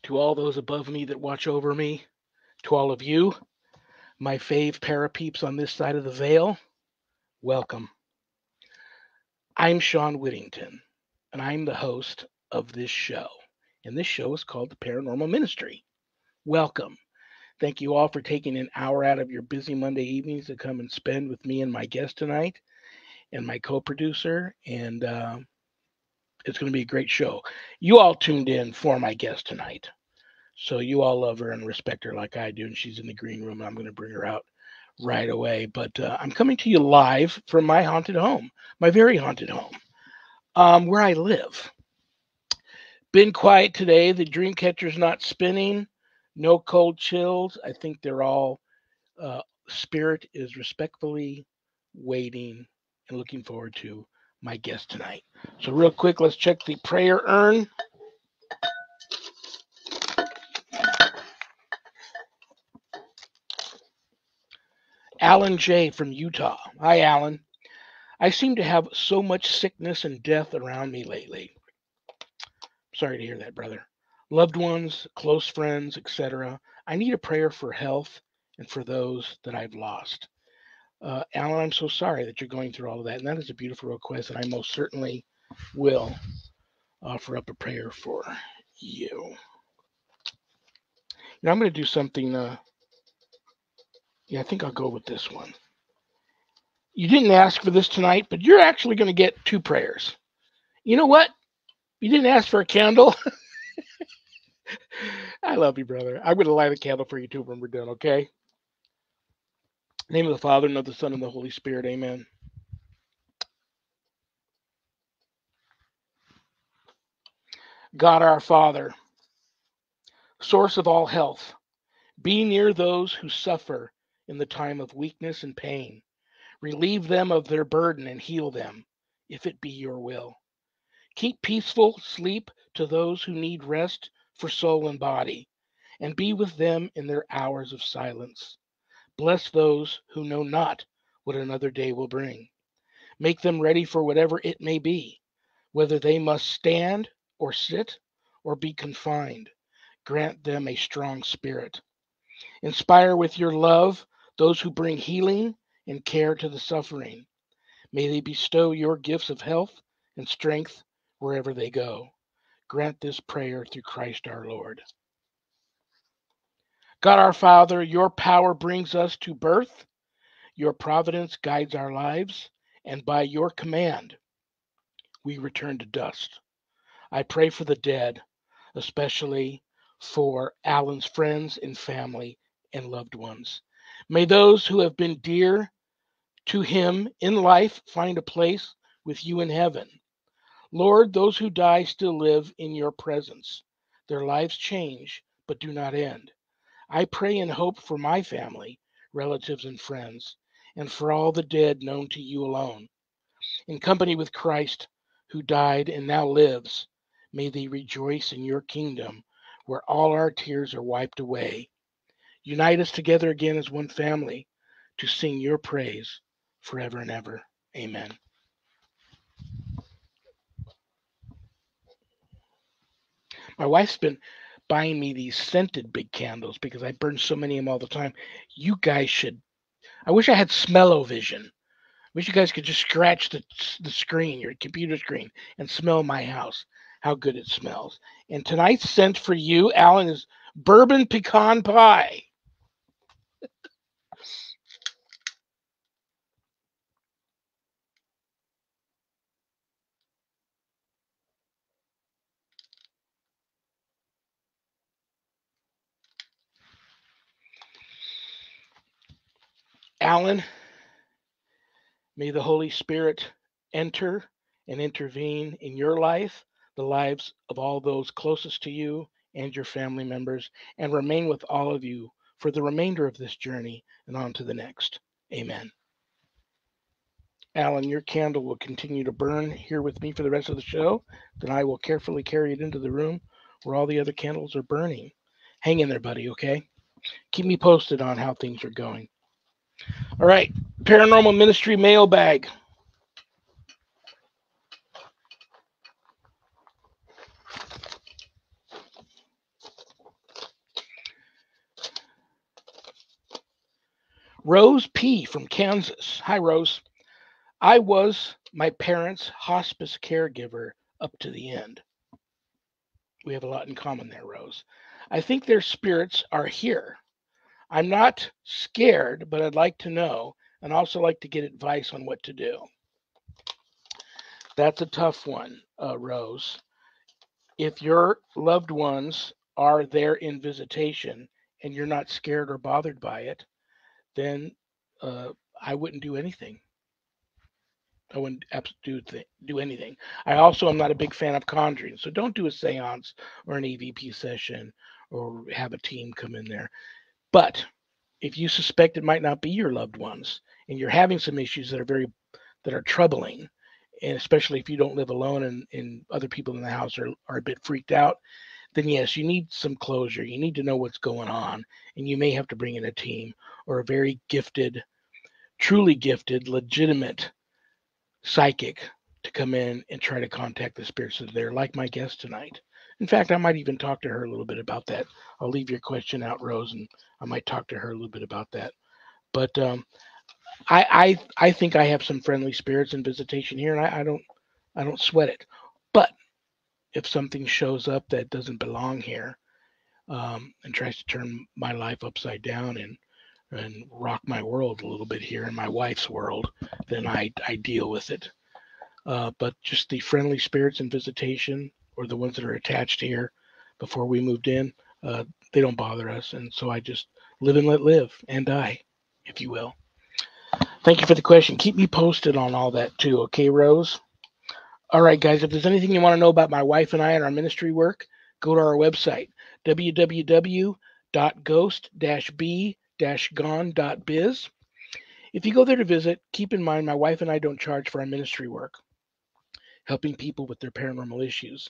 To all those above me that watch over me, to all of you, my fave parapeeps on this side of the veil, welcome. I'm Shawn Whittington, and I'm the host of this show. And this show is called the Paranormal Ministry. Welcome. Thank you all for taking an hour out of your busy Monday evenings to come and spend with me and my guest tonight and my co producer. And it's going to be a great show. You all tuned in for my guest tonight. So you all love her and respect her like I do. And she's in the green room. And I'm going to bring her out right away. But I'm coming to you live from my haunted home, my very haunted home, where I live. Been quiet today. The dream catcher's not spinning. No cold chills. I think they're all, spirit is respectfully waiting and looking forward to my guest tonight. So, real quick, let's check the prayer urn. Alan J. from Utah. Hi, Alan. I seem to have so much sickness and death around me lately. Sorry to hear that, brother. Loved ones, close friends, etc. I need a prayer for health and for those that I've lost. Alan, I'm so sorry that you're going through all of that. And that is a beautiful request. And I most certainly will offer up a prayer for you. Now, I'm going to do something. I think I'll go with this one. You didn't ask for this tonight, but you're actually going to get two prayers. You know what? You didn't ask for a candle. I love you, brother. I'm going to light a candle for you too when we're done, okay? In the name of the Father, and of the Son, and the Holy Spirit, amen. God our Father, source of all health, be near those who suffer in the time of weakness and pain. Relieve them of their burden and heal them, if it be your will. Keep peaceful sleep to those who need rest for soul and body, and be with them in their hours of silence. Bless those who know not what another day will bring. Make them ready for whatever it may be, whether they must stand or sit or be confined. Grant them a strong spirit. Inspire with your love those who bring healing and care to the suffering. May they bestow your gifts of health and strength wherever they go. Grant this prayer through Christ our Lord. God our Father, your power brings us to birth, your providence guides our lives, and by your command, we return to dust. I pray for the dead, especially for Alan's friends and family and loved ones. May those who have been dear to him in life find a place with you in heaven. Lord, those who die still live in your presence. Their lives change, but do not end. I pray and hope for my family, relatives, and friends, and for all the dead known to you alone. In company with Christ, who died and now lives, may they rejoice in your kingdom, where all our tears are wiped away. Unite us together again as one family to sing your praise forever and ever. Amen. My wife's been buying me these scented big candles because I burn so many of them all the time. You guys should. I wish I had smell-o-vision. I wish you guys could just scratch the screen, your computer screen, and smell my house, how good it smells. And tonight's scent for you, Alan, is bourbon pecan pie. Alan, may the Holy Spirit enter and intervene in your life, the lives of all those closest to you and your family members, and remain with all of you for the remainder of this journey and on to the next. Amen. Alan, your candle will continue to burn here with me for the rest of the show. Then I will carefully carry it into the room where all the other candles are burning. Hang in there, buddy, okay? Keep me posted on how things are going. All right, Paranormal Ministry mailbag. Rose P. from Kansas. Hi, Rose. I was my parents' hospice caregiver up to the end. We have a lot in common there, Rose. I think their spirits are here. I'm not scared, but I'd like to know and also like to get advice on what to do. That's a tough one, Rose. If your loved ones are there in visitation and you're not scared or bothered by it, then uh, I wouldn't do anything. I wouldn't do anything. I also am not a big fan of conjuring, so don't do a seance or an EVP session or have a team come in there. But if you suspect it might not be your loved ones and you're having some issues that are troubling, and especially if you don't live alone and other people in the house are a bit freaked out, then yes, you need some closure. You need to know what's going on, and you may have to bring in a team or a very gifted, truly gifted, legitimate psychic to come in and try to contact the spirits that are there, like my guest tonight. In fact, I might even talk to her a little bit about that. I'll leave your question out, Rose, and I might talk to her a little bit about that. But I think I have some friendly spirits in visitation here, and I don't sweat it. But if something shows up that doesn't belong here, and tries to turn my life upside down and rock my world a little bit here in my wife's world, then I deal with it. But just the friendly spirits in visitation or the ones that are attached here before we moved in, they don't bother us. And so I just live and let live and die, if you will. Thank you for the question. Keep me posted on all that too, okay, Rose? All right, guys, if there's anything you want to know about my wife and I and our ministry work, go to our website, www.ghost-b-gone.biz. If you go there to visit, keep in mind my wife and I don't charge for our ministry work, helping people with their paranormal issues.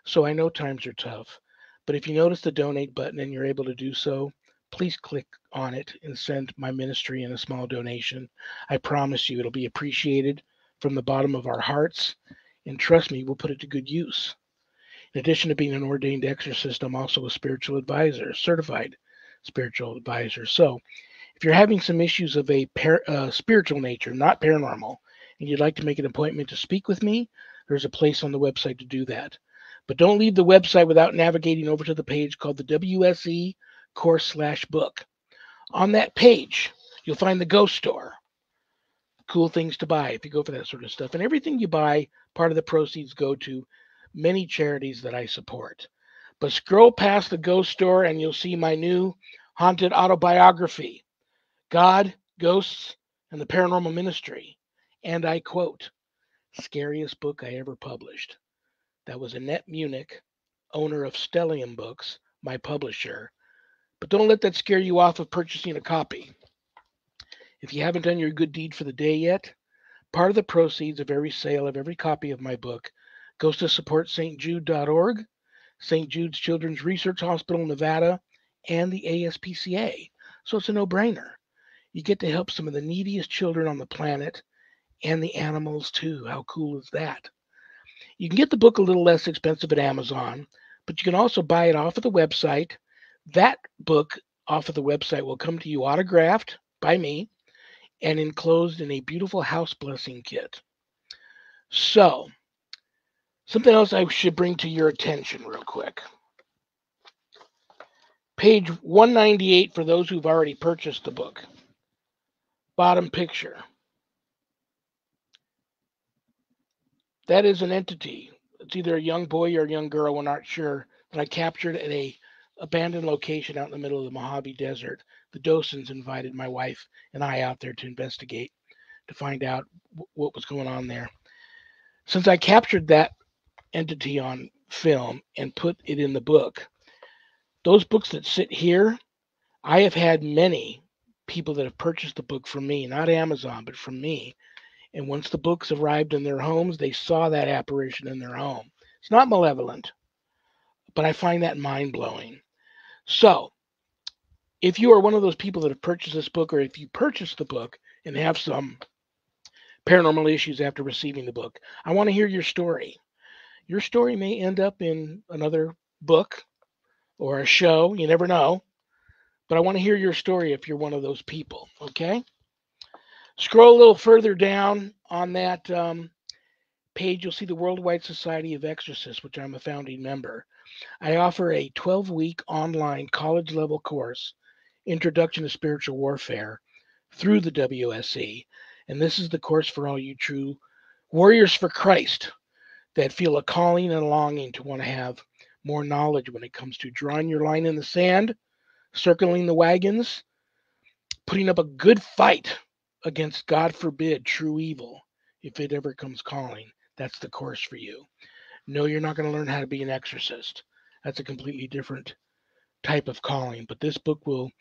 So I know times are tough, but if you notice the donate button and you're able to do so, please click on it and send my ministry in a small donation. I promise you it'll be appreciated from the bottom of our hearts, and trust me, we'll put it to good use. In addition to being an ordained exorcist, I'm also a spiritual advisor, certified spiritual advisor. So if you're having some issues of a spiritual nature, not paranormal, and you'd like to make an appointment to speak with me, there's a place on the website to do that. But don't leave the website without navigating over to the page called the WSE course/book. On that page, you'll find the ghost store, cool things to buy if you go for that sort of stuff. And everything you buy, part of the proceeds go to many charities that I support. But scroll past the ghost store and you'll see my new haunted autobiography, God, Ghosts, and the Paranormal Ministry. And I quote, scariest book I ever published. That was Annette Munich, owner of Stellium Books, my publisher. But don't let that scare you off of purchasing a copy. If you haven't done your good deed for the day yet, part of the proceeds of every sale of every copy of my book goes to support stjude.org, St. Jude's Children's Research Hospital, Nevada, and the ASPCA. So it's a no-brainer. You get to help some of the neediest children on the planet and the animals too. How cool is that? You can get the book a little less expensive at Amazon, but you can also buy it off of the website. That book off of the website will come to you autographed by me and enclosed in a beautiful house blessing kit. So, something else I should bring to your attention real quick. Page 198 for those who've already purchased the book. Bottom picture. That is an entity. It's either a young boy or a young girl, we're not sure, that I captured at a abandoned location out in the middle of the Mojave Desert. The Dosons invited my wife and I out there to investigate, to find out what was going on there. Since I captured that entity on film and put it in the book, those books that sit here, I have had many people that have purchased the book from me, not Amazon, but from me. And once the books arrived in their homes, they saw that apparition in their home. It's not malevolent, but I find that mind-blowing. So, if you are one of those people that have purchased this book, or if you purchased the book and have some paranormal issues after receiving the book, I want to hear your story. Your story may end up in another book or a show, you never know. but I want to hear your story if you're one of those people. Okay. Scroll a little further down on that page, you'll see the Worldwide Society of Exorcists, which I'm a founding member. I offer a 12-week online college level course, Introduction to Spiritual Warfare, through the WSE. And this is the course for all you true warriors for Christ that feel a calling and a longing to want to have more knowledge when it comes to drawing your line in the sand, circling the wagons, putting up a good fight against, God forbid, true evil. If it ever comes calling, that's the course for you. No, you're not going to learn how to be an exorcist. That's a completely different type of calling. But this book will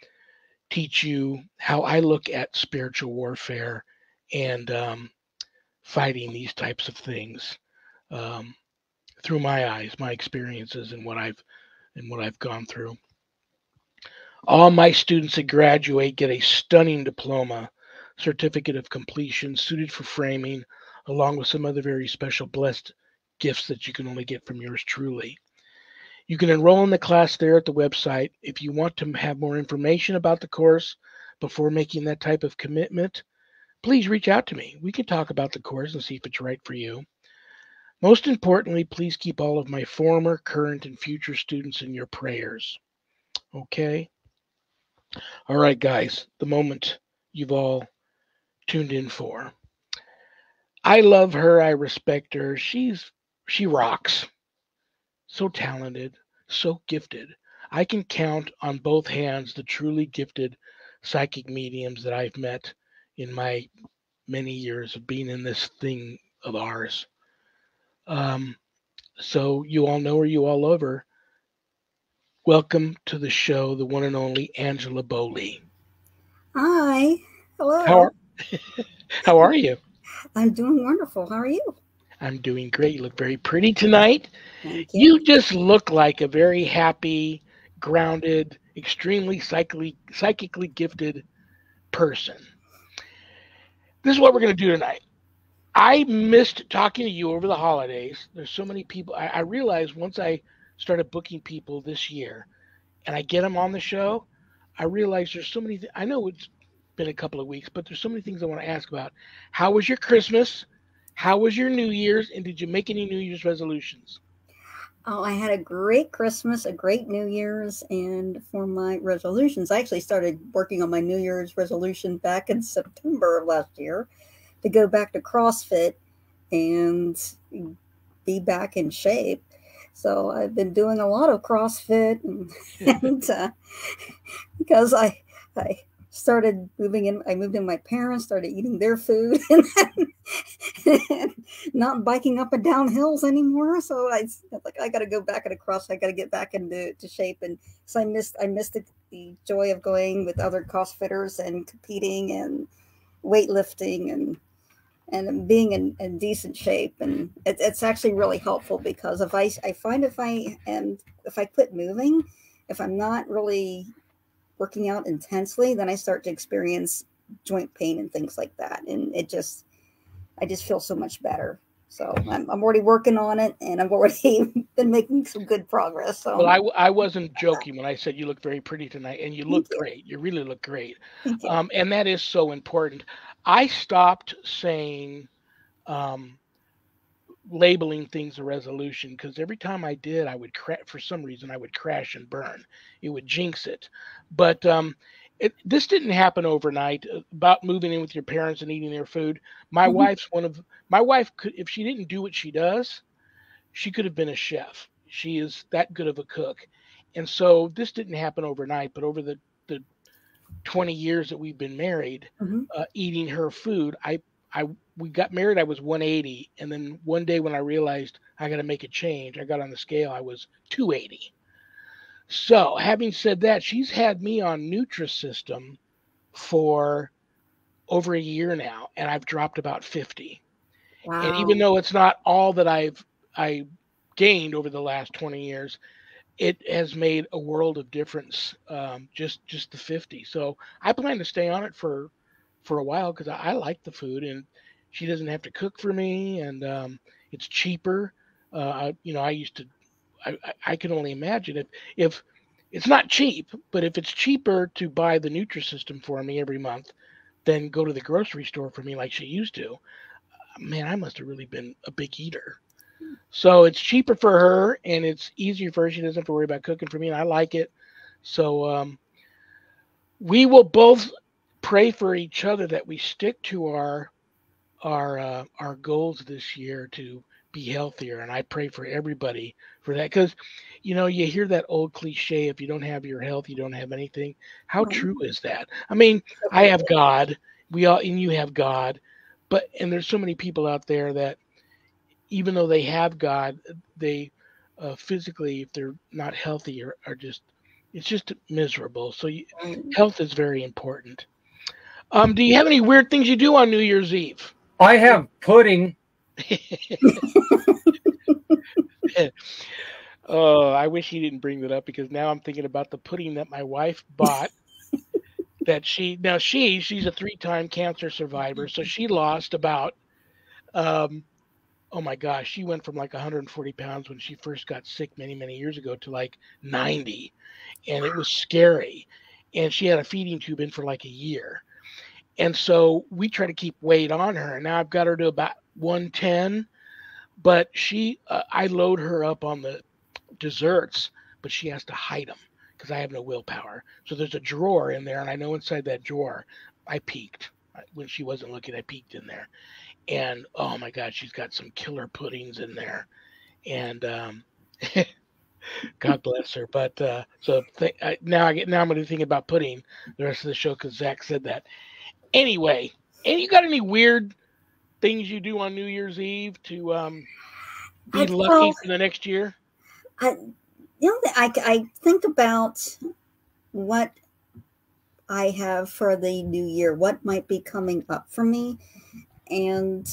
teach you how I look at spiritual warfare and fighting these types of things um, through my eyes, my experiences, and what I've gone through. All my students that graduate get a stunning diploma, certificate of completion, suited for framing, along with some other very special blessed gifts that you can only get from yours truly. You can enroll in the class there at the website. If you want to have more information about the course before making that type of commitment, please reach out to me. We can talk about the course and see if it's right for you. Most importantly, please keep all of my former, current, and future students in your prayers. Okay? All right, guys, the moment you've all tuned in for. I love her. I respect her. She rocks. So talented, so gifted. I can count on both hands the truly gifted psychic mediums that I've met in my many years of being in this thing of ours. Um, so you all know her, you all love her. Welcome to the show, the one and only Angela Bowley. Hi. How Hello. are, how are you? I'm doing wonderful. How are you? I'm doing great. You look very pretty tonight. Thank you. You just look like a very happy, grounded, extremely psychically gifted person. This is what we're going to do tonight. I missed talking to you over the holidays. There's so many people. I realized once I started booking people this year and I get them on the show, I realized there's so many. I know it's been a couple of weeks, but there's so many things I want to ask about. How was your Christmas? How was your New Year's? And did you make any New Year's resolutions? Oh, I had a great Christmas, a great New Year's, and for my resolutions, I actually started working on my New Year's resolution back in September of last year to go back to CrossFit and be back in shape. So I've been doing a lot of CrossFit, and because I started moving in, I moved in my parents, started eating their food, and not biking up and down hills anymore. So like I got to go back at a cross. I got to get back into shape, and so I missed the joy of going with other CrossFitters and competing and weightlifting and being in decent shape. And it's actually really helpful because I find if I quit moving, if I'm not really working out intensely, then I start to experience joint pain and things like that, and I just feel so much better. So I'm already working on it, and I've already been making some good progress. Well, So I wasn't joking when I said you look very pretty tonight, and you thank look you, great. You really look great, thank you. and that is so important. I stopped saying um, labeling things a resolution because every time I did, I would for some reason I would crash and burn. It would jinx it. But this didn't happen overnight. About moving in with your parents and eating their food. Hmm. My wife could, if she didn't do what she does, she could have been a chef. She is that good of a cook. And so this didn't happen overnight, but over the 20 years that we've been married, Hmm. eating her food, I, we got married, I was 180. And then one day when I realized I got to make a change, I got on the scale, I was 280. So having said that, she's had me on Nutrisystem for over a year now, and I've dropped about 50. And even Wow. though it's not all that I gained over the last 20 years, it has made a world of difference. Just the 50. So I plan to stay on it for a while because I like the food, and she doesn't have to cook for me, and it's cheaper. I used to. I can only imagine if It's not cheap, but if it's cheaper to buy the Nutrisystem for me every month than go to the grocery store for me like she used to, man, I must have really been a big eater. So it's cheaper for her and it's easier for her. She doesn't have to worry about cooking for me, and I like it. So we will both pray for each other that we stick to our goals this year to be healthier. And I pray for everybody for that because, you hear that old cliche: if you don't have your health, you don't have anything. How Right. true is that? I mean, I have God. We all, and you have God, and there's so many people out there that even though they have God, they physically, if they're not healthy, are just it's just miserable. So Right. health is very important. Do you have any weird things you do on New Year's Eve? I have pudding. Oh, I wish he didn't bring that up because now I'm thinking about the pudding that my wife bought. That she's a 3-time cancer survivor, so she lost about um, oh my gosh, she went from like 140 pounds when she first got sick many years ago to like 90, and it was scary. And she had a feeding tube in for like a year, and so we try to keep weight on her. And now I've got her to about 110, but I load her up on the desserts, but she has to hide them because I have no willpower. So there's a drawer in there, and I know inside that drawer, I peeked when she wasn't looking. I peeked in there, and oh my God, she's got some killer puddings in there, and God bless her. But now I'm going to think about pudding the rest of the show because Zach said that. Anyway, and you got any weird things you do on New Year's Eve to be lucky Well, for the next year? I think about what I have for the new year, what might be coming up for me, and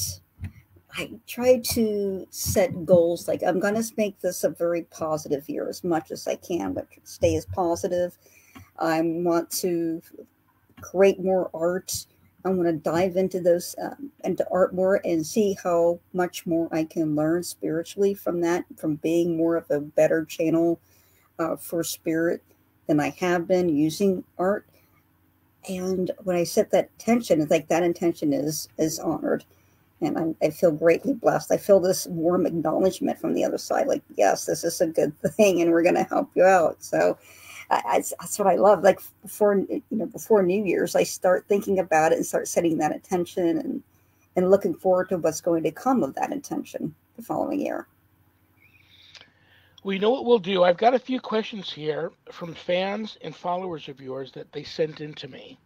I try to set goals. Like, I'm going to make this a very positive year as much as I can, but stay as positive. I want to create more art. I want to dive into art more and see how much more I can learn spiritually from that, from being more of a better channel for spirit than I have been using art. And when I set that intention, it's like that intention is honored, and I feel greatly blessed. I feel this warm acknowledgement from the other side, like, yes, this is a good thing, and we're going to help you out. So that's what I love. Like, before New Year's, I start thinking about it and start setting that intention and looking forward to what's going to come of that intention the following year. Well, you know what we'll do? I've got a few questions here from fans and followers of yours that they sent in to me.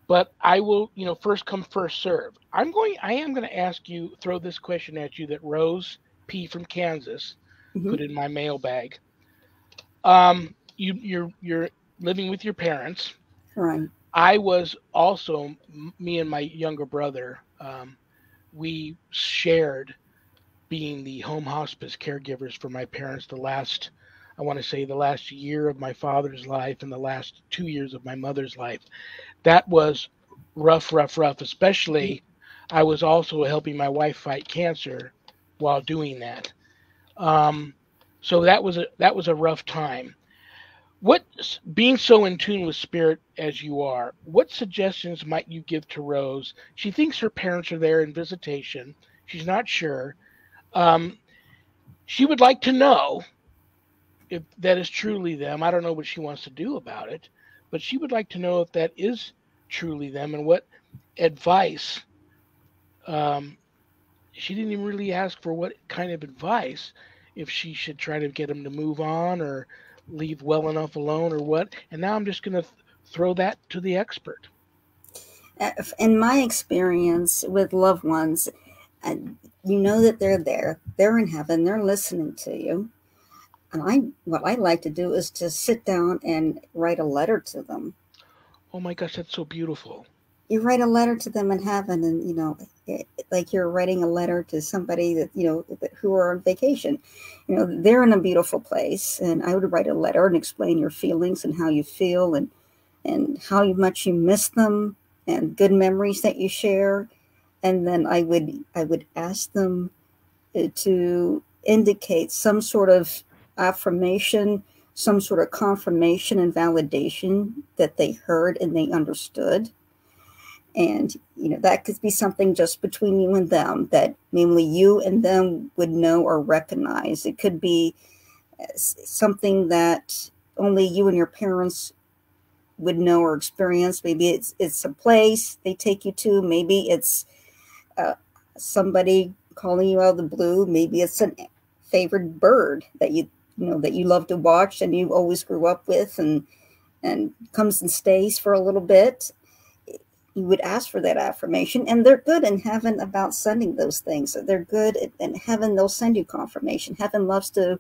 But I will, first come, first serve. I am going to throw this question at you that Rose P from Kansas put in my mailbag. You're living with your parents. Right. I was also, me and my younger brother, we shared being the home hospice caregivers for my parents I want to say the last year of my father's life and the last 2 years of my mother's life. That was rough, especially I was also helping my wife fight cancer while doing that. So that was a rough time. What Being so in tune with spirit as you are, what suggestions might you give to Rose? She thinks her parents are there in visitation. She's not sure. Um, she would like to know if that is truly them. I don't know what she wants to do about it, but she would like to know if that is truly them and what advice. Um, she didn't even really ask for what kind of advice, if she should try to get them to move on or leave well enough alone or what. And now I'm just going to throw that to the expert. In my experience with loved ones, you know that they're there. They're in heaven. They're listening to you. And what I like to do is to sit down and write a letter to them. Oh my gosh, that's so beautiful. You write a letter to them in heaven, and like you're writing a letter to somebody that who are on vacation. They're in a beautiful place, and I would write a letter and explain your feelings and how you feel, and how much you miss them, and good memories that you share. And then I would ask them to indicate some sort of affirmation, some sort of confirmation and validation that they heard and they understood. And, that could be something just between you and them that mainly you and them would know or recognize. It could be something that only you and your parents would know or experience. Maybe it's a place they take you to. Maybe it's somebody calling you out of the blue. Maybe it's a favorite bird that you love to watch and you always grew up with, and comes and stays for a little bit. You would ask for that affirmation, and they're good in heaven about sending those things. They're good in heaven. They'll send you confirmation. Heaven loves to,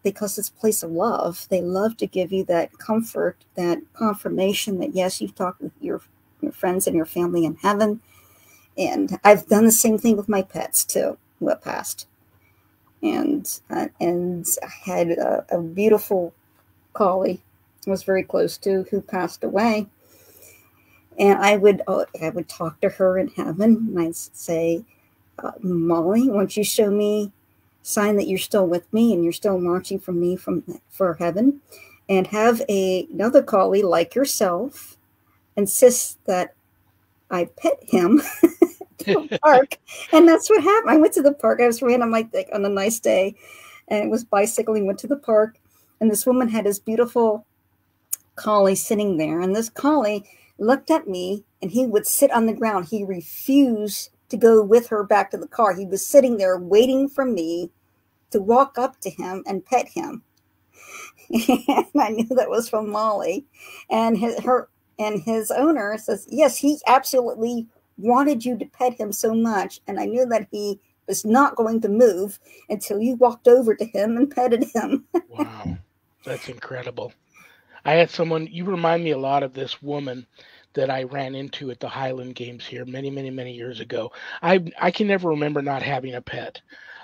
because it's a place of love, they love to give you that comfort, that confirmation that, yes, you've talked with your friends and your family in heaven. And I've done the same thing with my pets too, who have passed. And I had a beautiful collie I was very close to who passed away. And I would talk to her in heaven, and I'd say, Molly, won't you show me sign that you're still with me and you're still watching for me for heaven? And have another collie like yourself insist that I pet him to the park. And that's what happened. I went to the park. I was random, like on a nice day, and it was bicycling, went to the park, and this woman had this beautiful collie sitting there, and this collie looked at me, and he would sit on the ground. He refused to go with her back to the car. He was sitting there waiting for me to walk up to him and pet him. And I knew that was from Molly. And his owner says, yes, he absolutely wanted you to pet him so much. And I knew that he was not going to move until you walked over to him and petted him. Wow, that's incredible. I had someone, you remind me a lot of this woman that I ran into at the Highland Games here many, many, many years ago. I can never remember not having a pet.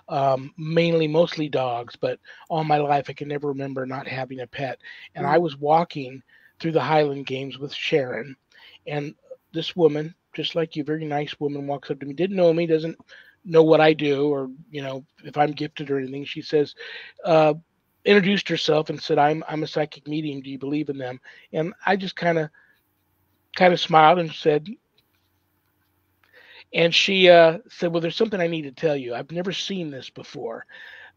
Mostly dogs, but all my life I can never remember not having a pet. And I was walking through the Highland Games with Sharon, and this woman, just like you, very nice woman, walks up to me, didn't know me, doesn't know what I do, or if I'm gifted or anything. She says, uh, introduced herself and said, I'm a psychic medium. Do you believe in them? And I just kind of smiled and said, and she said, well, there's something I need to tell you. I've never seen this before,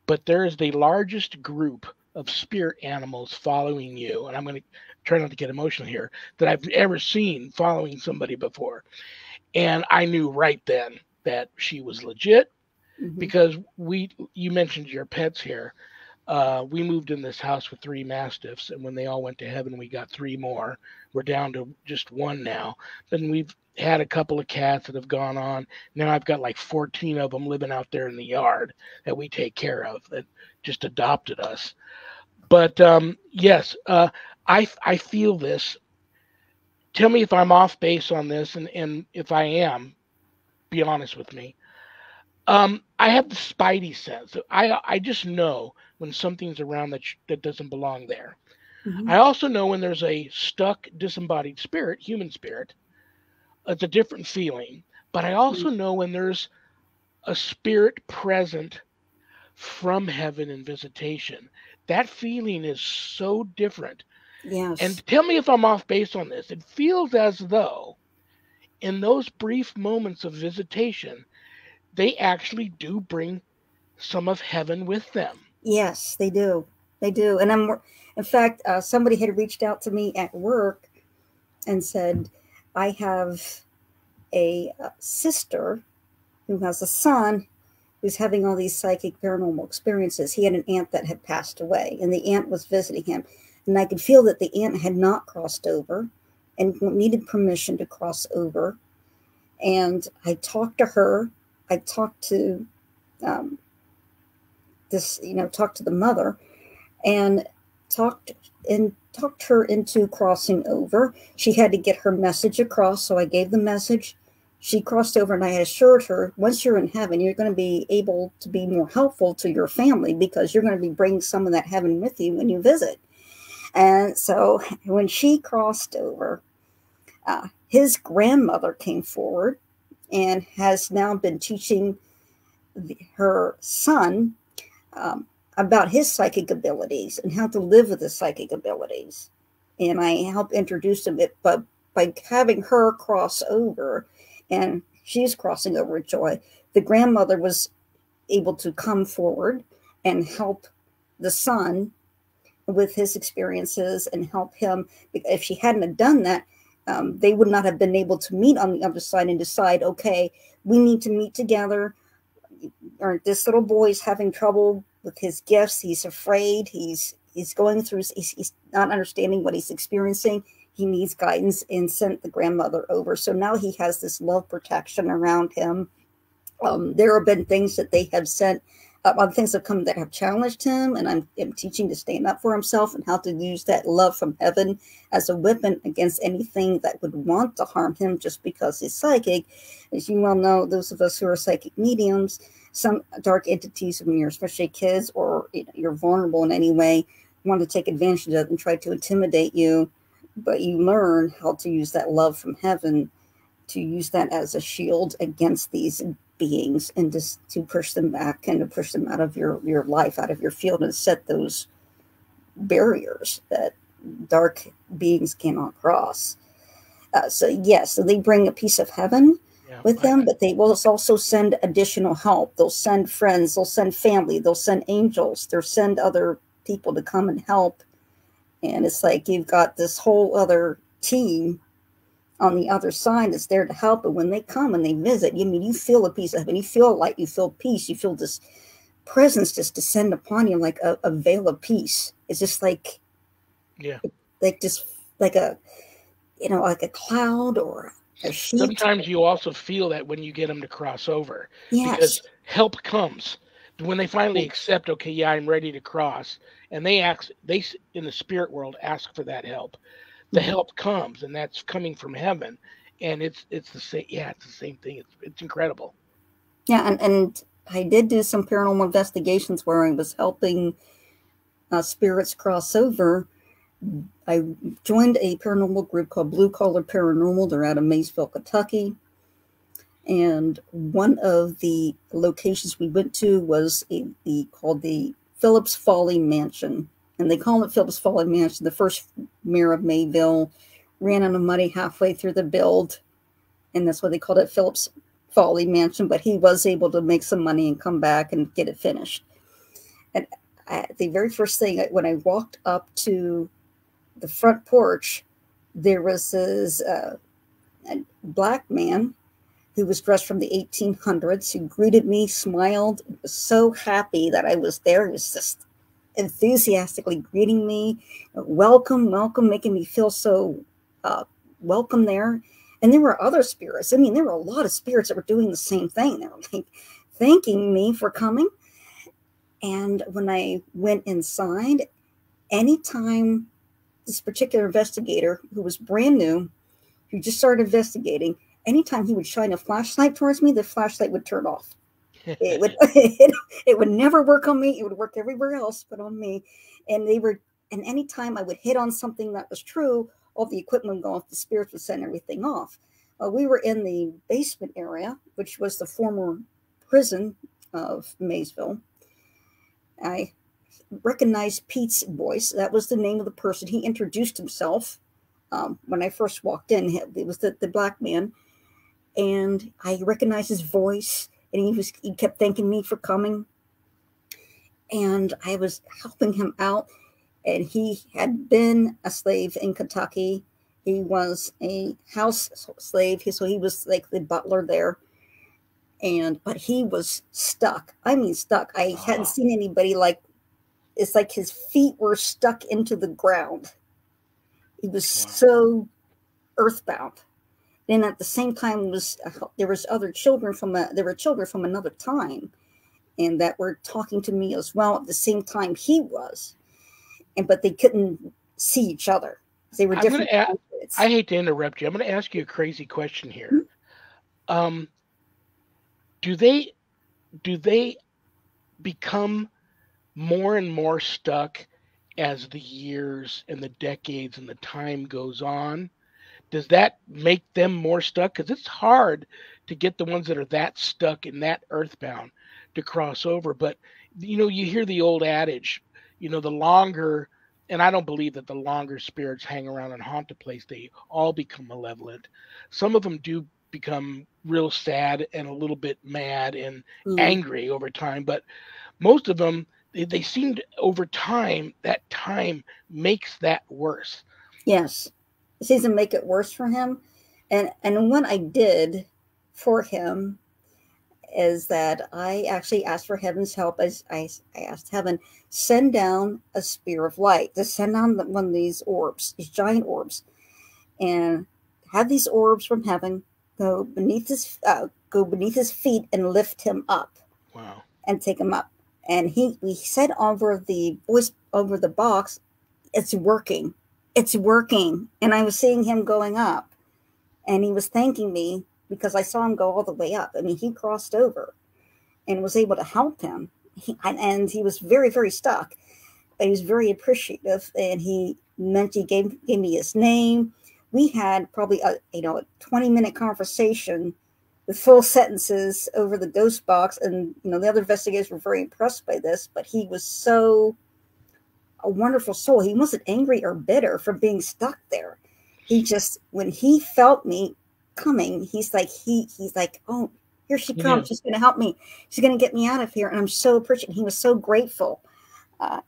but there is the largest group of spirit animals following you. And I'm going to try not to get emotional here, that I've ever seen following somebody before. And I knew right then that she was legit, because you mentioned your pets here. We moved in this house with 3 mastiffs, and when they all went to heaven, we got 3 more. We're down to just 1 now. Then we've had a couple of cats that have gone on. Now I've got like 14 of them living out there in the yard that we take care of, that just adopted us. But yes, I feel this. Tell me if I'm off base on this, and if I am, be honest with me. I have the spidey sense. I just know when something's around that doesn't belong there. I also know when there's a stuck, disembodied spirit, human spirit. It's a different feeling. But I also know when there's a spirit present from heaven in visitation. That feeling is so different. Yes. And tell me if I'm off base on this. It feels as though in those brief moments of visitation, they actually do bring some of heaven with them. Yes, they do. They do. And in fact, somebody had reached out to me at work and said, I have a sister who has a son who's having all these psychic paranormal experiences. He had an aunt that had passed away, and the aunt was visiting him. And I could feel that the aunt had not crossed over and needed permission to cross over. And I talked to her. I talked to talked to the mother, and talked her into crossing over. She had to get her message across, so I gave the message. She crossed over, and I assured her, once you're in heaven, you're going to be able to be more helpful to your family, because you're going to be bringing some of that heaven with you when you visit. And so when she crossed over, his grandmother came forward and has now been teaching her son about his psychic abilities and how to live with his psychic abilities. And I help introduce him, but by having her cross over, and she's crossing over with Joy, the grandmother was able to come forward and help the son with his experiences and help him. If she hadn't have done that, they would not have been able to meet on the other side and decide, okay, we need to meet together. Or this little boy's having trouble with his gifts. He's afraid. He's going through. He's not understanding what he's experiencing. He needs guidance, and sent the grandmother over. So now he has this love protection around him. There have been things that they have sent, other things have come that have challenged him, and I'm teaching to stand up for himself and how to use that love from heaven as a weapon against anything that would want to harm him just because he's psychic. As you well know, those of us who are psychic mediums, some dark entities, when you're especially kids or you're vulnerable in any way, want to take advantage of it and try to intimidate you. But you learn how to use that love from heaven, to use that as a shield against these beings, and just to push them back and to push them out of your life, out of your field, and set those barriers that dark beings cannot cross. So they bring a piece of heaven with them, but they will also send additional help. They'll send friends, they'll send family, they'll send angels, they'll send other people to come and help. And it's like you've got this whole other team on the other side that's there to help. And when they come and they visit, you feel a piece of heaven, you feel light, you feel peace, you feel this presence just descend upon you like a veil of peace. It's just like, like a cloud or a sheet. Sometimes you also feel that when you get them to cross over, because help comes when they finally accept, okay, yeah, I'm ready to cross, and they in the spirit world ask for that help. The help comes, and that's coming from heaven, and it's the same. Yeah, it's the same thing. It's incredible. Yeah, and I did do some paranormal investigations where I was helping spirits cross over. I joined a paranormal group called Blue Collar Paranormal. They're out of Maysville, Kentucky. And one of the locations we went to was called the Phillips Folly Mansion. And they call it Phillips Folly Mansion. The first mayor of Mayville ran out of money halfway through the build, and that's why they called it Phillips Folly Mansion. But he was able to make some money and come back and get it finished. And the very first thing, when I walked up to the front porch, there was this a black man who was dressed from the 1800s, who greeted me, smiled, was so happy that I was there. He was just enthusiastically greeting me, welcome, making me feel so welcome there. And there were other spirits. I mean, there were a lot of spirits that were doing the same thing. They were like thanking me for coming. And when I went inside, anytime this particular investigator, who was brand new, who just started investigating, anytime he would shine a flashlight towards me, the flashlight would turn off. It would never work on me. It would work everywhere else but on me. And anytime I would hit on something that was true, all the equipment would go off, the spirits would send everything off. We were in the basement area, which was the former prison of Maysville. I recognized Pete's voice. That was the name of the person. He introduced himself when I first walked in. It was the black man. And I recognized his voice, and he kept thanking me for coming. And I was helping him out, and he had been a slave in Kentucky. He was a house slave, so he was like the butler there. But he was stuck. I mean, stuck. I hadn't seen anybody it's like his feet were stuck into the ground. He was so earthbound. Then at the same time there were children from another time, and that were talking to me as well at the same time he was, but they couldn't see each other. They were different. I hate to interrupt you. I'm going to ask you a crazy question here. Mm-hmm. Do they become more and more stuck as the years and the decades and the time goes on? Does that make them more stuck? Because it's hard to get the ones that are that stuck and that earthbound to cross over. But You hear the old adage, the longer, and I don't believe that the longer spirits hang around and haunt a place, they all become malevolent. Some of them do become real sad and a little bit mad and Mm. angry over time, but most of them, they seem to, over time, that time makes that worse. Yes. It seems to make it worse for him. And what I did for him is that I actually asked for heaven's help. As I asked heaven, send down a spear of light, to send down one of these orbs, these giant orbs, and have these orbs from heaven go beneath his feet and lift him up. Wow. And take him up. And we said over the voice over the box, it's working. It's working. And I was seeing him going up. And he was thanking me because I saw him go all the way up. I mean, he crossed over and was able to help him. And he was very, very stuck. He was very appreciative. And he gave me his name. We had probably a 20-minute conversation with full sentences over the ghost box. And, the other investigators were very impressed by this, but he was so a wonderful soul. He wasn't angry or bitter for being stuck there. He just, when he felt me coming, he's like, oh, here she comes. Yeah. She's going to help me. She's going to get me out of here. And I'm so appreciative. He was so grateful.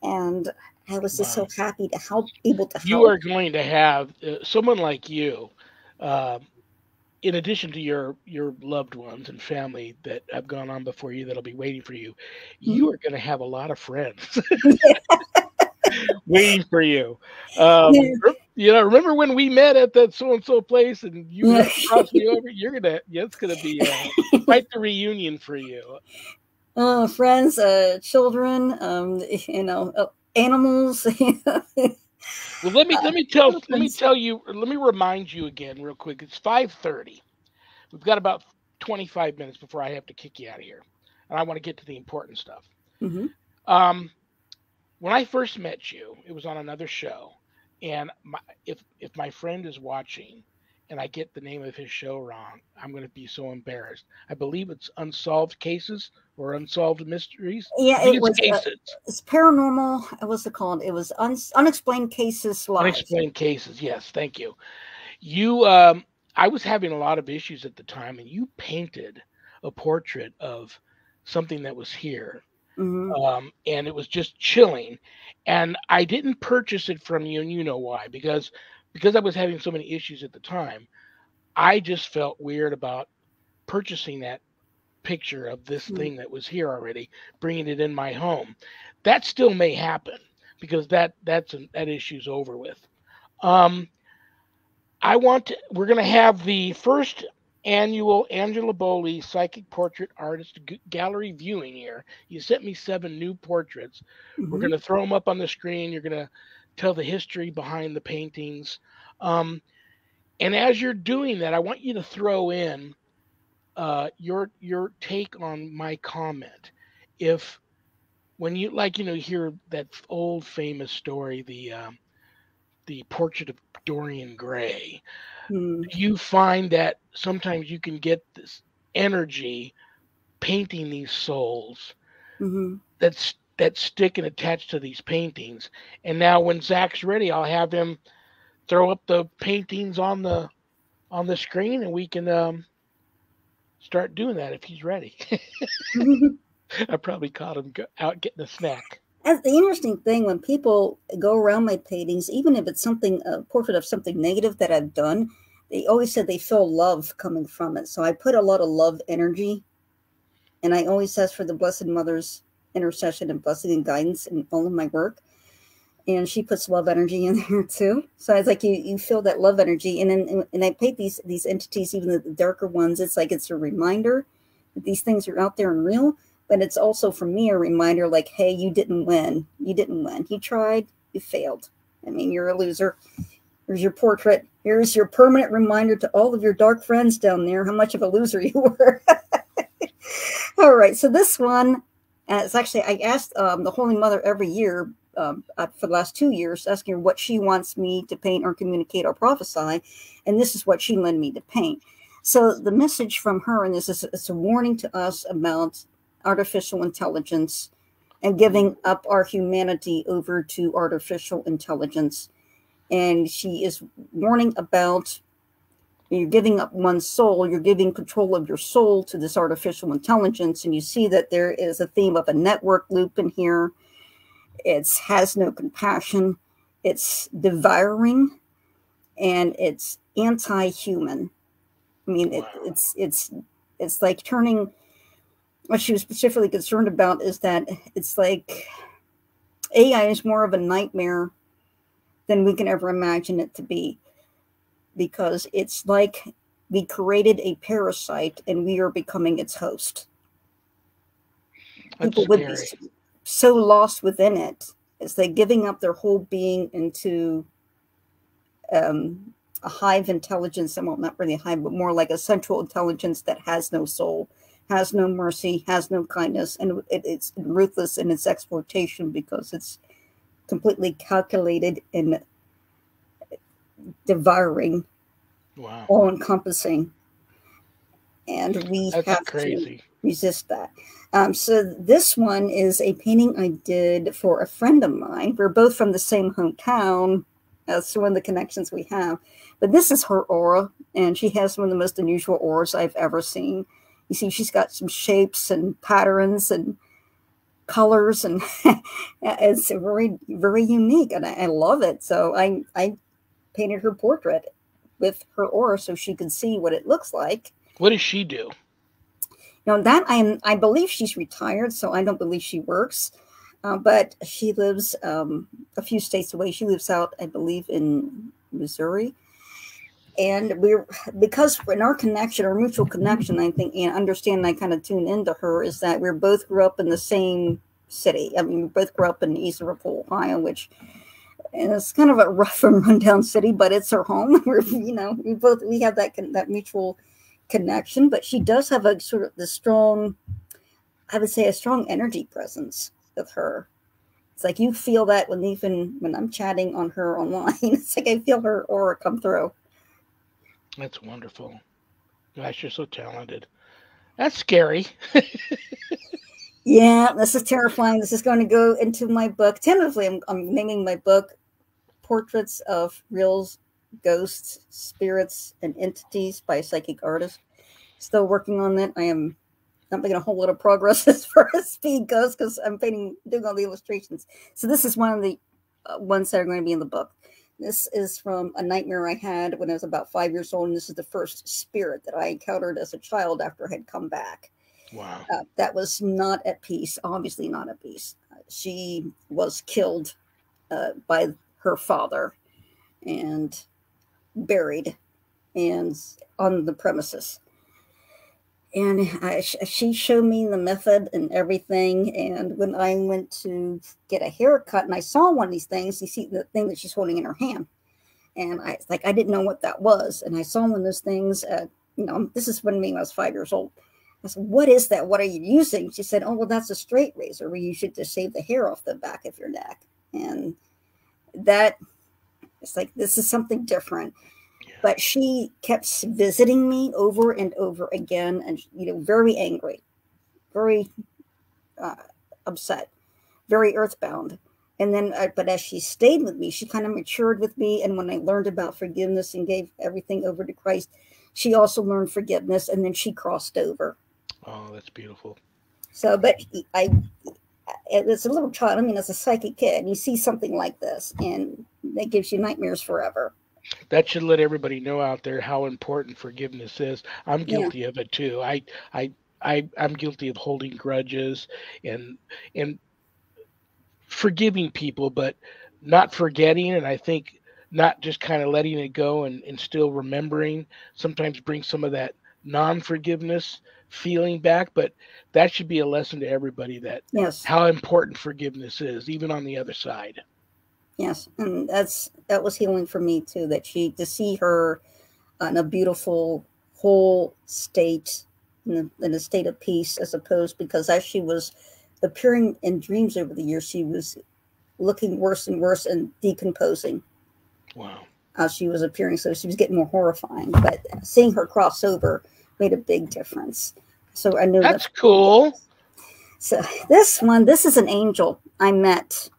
And I was just so happy to able to help. You are going to have someone like you, in addition to your loved ones and family that have gone on before you that'll be waiting for you. You are going to have a lot of friends waiting for you. Remember when we met at that so-and-so place and you crossed me over? It's going to be quite the reunion for you. Friends, children, animals. Well, let me remind you again real quick. It's 5:30. We've got about 25 minutes before I have to kick you out of here, and I want to get to the important stuff. Mm-hmm. When I first met you, it was on another show, and if my friend is watching and I get the name of his show wrong, I'm going to be so embarrassed. I believe it's Unsolved Cases or Unsolved Mysteries. Yeah, it was Cases. It's Paranormal. What's it called? It was Unexplained Cases Live. Unexplained Cases. Yes, thank you. I was having a lot of issues at the time, and you painted a portrait of something that was here. Mm-hmm. And it was just chilling. And I didn't purchase it from you, and you know why, because I was having so many issues at the time. I just felt weird about purchasing that picture of this thing that was here already, bringing it in my home. That still may happen because that issue's over with. We're going to have the first annual Angela Bowley Psychic Portrait Artist Gallery viewing here. You sent me 7 new portraits. Mm-hmm. We're going to throw them up on the screen. You're going to tell the history behind the paintings. And as you're doing that, I want you to throw in your take on my comment. If when you hear that old famous story, the portrait of Dorian Gray, you find that sometimes you can get this energy painting these souls that stick and attach to these paintings. And now when Zach's ready, I'll have him throw up the paintings on the screen, and we can start doing that if he's ready. I probably caught him out getting a snack. That's the interesting thing when people go around my paintings, even if it's a portrait of something negative that I've done, they always said they feel love coming from it. So I put a lot of love energy, and I always ask for the Blessed Mother's intercession and blessing and guidance in all of my work. And she puts love energy in there too. So it's like you feel that love energy. And I paint these entities, even the darker ones, it's like it's a reminder that these things are out there and real. But it's also, for me, a reminder like, hey, you didn't win. You didn't win. You tried. You failed. I mean, you're a loser. Here's your portrait. Here's your permanent reminder to all of your dark friends down there how much of a loser you were. All right. So this one, it's actually, I asked the Holy Mother every year for the last 2 years, asking her what she wants me to paint or communicate or prophesy. And this is what she led me to paint. So the message from her, and this is it's a warning to us about artificial intelligence and giving up our humanity over to artificial intelligence. And she is warning about, you're giving up one's soul, you're giving control of your soul to this artificial intelligence. And you see that there is a theme of a network loop in here. It has no compassion, it's devouring, and it's anti-human. I mean, Wow. it's like turning. What she was specifically concerned about is that it's like AI is more of a nightmare than we can ever imagine it to be, because it's like we created a parasite and we are becoming its host. That's People would be scary. so lost within it. It's like giving up their whole being into a hive intelligence, well, not really a hive, but more like a central intelligence that has no soul, has no mercy, has no kindness, and it's ruthless in its exploitation because it's completely calculated and devouring, Wow. all encompassing. And we That's have crazy. to resist that. So this one is a painting I did for a friend of mine. We're both from the same hometown. That's one of the connections we have. But this is her aura, and she has one of the most unusual auras I've ever seen. You see, she's got some shapes and patterns and colors, and it's very, very unique, and I love it. So I painted her portrait with her aura so she could see what it looks like. What does she do? Now that I believe she's retired, so I don't believe she works, but she lives a few states away. She lives out, I believe, in Missouri. And because in our connection, our mutual connection, I think, and understand, I kind of tune into her, is that we both grew up in the same city. I mean, we both grew up in East Liverpool, Ohio, which is kind of a rough and rundown city, but it's her home. We have that mutual connection. But she does have a sort of the strong, I would say, a strong energy presence with her. It's like you feel that even when I'm chatting on her online. It's like I feel her aura come through. That's wonderful. Gosh, you're so talented. That's scary. Yeah, this is terrifying. This is going to go into my book. Tentatively, I'm naming my book Portraits of Real Ghosts, Spirits, and Entities by a Psychic Artist. Still working on that. I am not making a whole lot of progress as far as speed goes because I'm doing all the illustrations. So this is one of the ones that are going to be in the book. This is from a nightmare I had when I was about 5 years old, and this is the first spirit that I encountered as a child after I had come back. Wow. That was not at peace, obviously not at peace. She was killed by her father and buried and on the premises. And she showed me the method and everything. And when I went to get a haircut and I saw one of these things, you see the thing that she's holding in her hand. And I didn't know what that was. And I saw one of those things, this is when I was 5 years old. I said, what is that? What are you using? She said, oh, well, that's a straight razor. We use it to shave the hair off the back of your neck. And that, it's like, this is something different. But she kept visiting me over and over again, and very angry, very upset, very earthbound. And then, but as she stayed with me, she kind of matured with me. And when I learned about forgiveness and gave everything over to Christ, she also learned forgiveness, and then she crossed over. Oh, that's beautiful. So, but as a little child, I mean, as a psychic kid, and you see something like this, and that gives you nightmares forever. That should let everybody know out there how important forgiveness is. I'm Yeah. guilty of it too. I'm guilty of holding grudges and and forgiving people, but not forgetting. And I think not just kind of letting it go and still remembering sometimes brings some of that non-forgiveness feeling back. But that should be a lesson to everybody that Yes. how important forgiveness is, even on the other side. Yes, and that was healing for me too. To see her in a beautiful whole state, in a state of peace, as opposed, because as she was appearing in dreams over the years, she was looking worse and worse and decomposing. Wow. As she was appearing, so she was getting more horrifying. But seeing her cross over made a big difference. So I know That's cool. So this is an angel I met,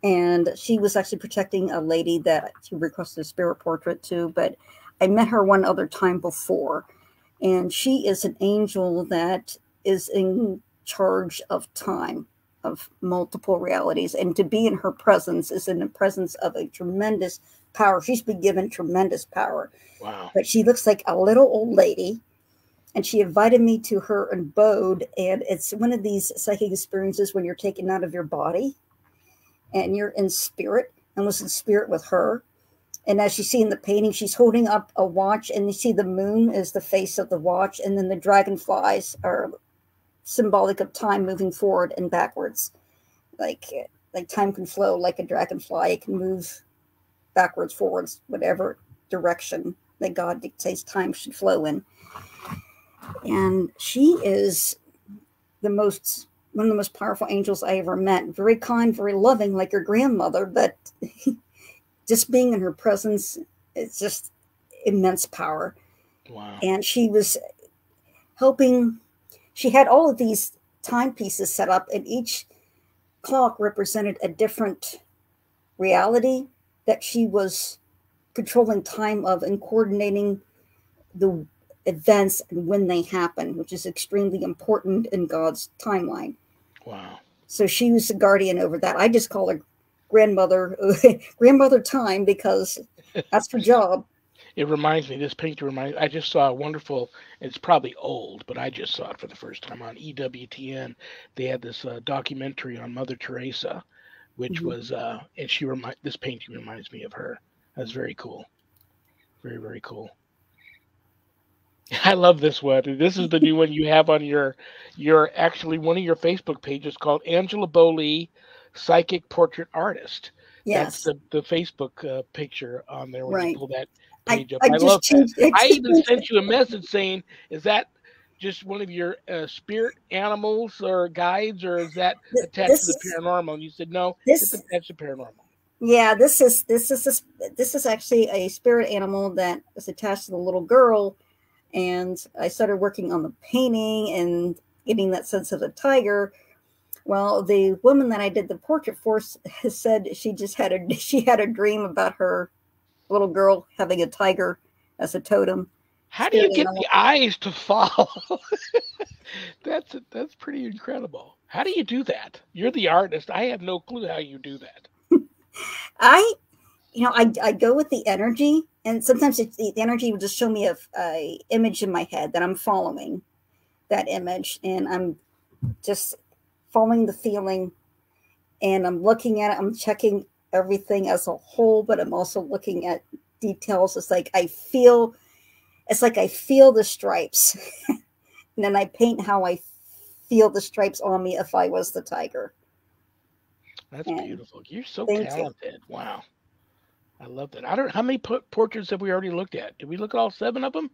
and she was actually protecting a lady that she requested a spirit portrait to, but I met her one other time before, and she is an angel that is in charge of time, of multiple realities, and to be in her presence is in the presence of a tremendous power. She's been given tremendous power. Wow. But she looks like a little old lady, and she invited me to her abode, and it's one of these psychic experiences when you're taken out of your body and you're in spirit, and was in spirit with her. And as you see in the painting, she's holding up a watch, and you see the moon is the face of the watch, and then the dragonflies are symbolic of time moving forward and backwards. Like time can flow like a dragonfly. It can move backwards, forwards, whatever direction that God dictates time should flow in. And she is one of the most powerful angels I ever met. Very kind, very loving, like her grandmother, but just being in her presence, it's just immense power. Wow. And she was helping. She had all of these timepieces set up, and each clock represented a different reality that she was controlling time of and coordinating the events and when they happen, which is extremely important in God's timeline. Wow. So she was the guardian over that. I just call her grandmother, grandmother time, because that's her job. It reminds me, this picture reminds, I just saw a wonderful, it's probably old, but I just saw it for the first time on EWTN. They had this documentary on Mother Teresa, which was, and this painting reminds me of her. That's very cool. Very, very cool. I love this one. This is the new one you have on your actually one of your Facebook pages called Angela Bowley, Psychic Portrait Artist. Yes. That's the Facebook picture on there when you pull that page up. I love that. I even changed sent you a message saying, is that just one of your spirit animals or guides, or is that attached to the paranormal? And you said, no, it's attached to paranormal. Yeah, this is actually a spirit animal that is attached to the little girl. And I started working on the painting and getting that sense of a tiger. Well, the woman that I did the portrait for said she had a dream about her little girl having a tiger as a totem. How do you get the eyes to follow? That's pretty incredible. How do you do that? You're the artist. I have no clue how you do that. I go with the energy, and sometimes the energy will just show me a image in my head that I'm following that image, and I'm just following the feeling, and I'm looking at it. I'm checking everything as a whole, but I'm also looking at details. It's like I feel the stripes, and then I paint how I feel the stripes on me if I was the tiger. That's beautiful. You're so talented. Wow. I love that. How many portraits have we already looked at? Did we look at all 7 of them?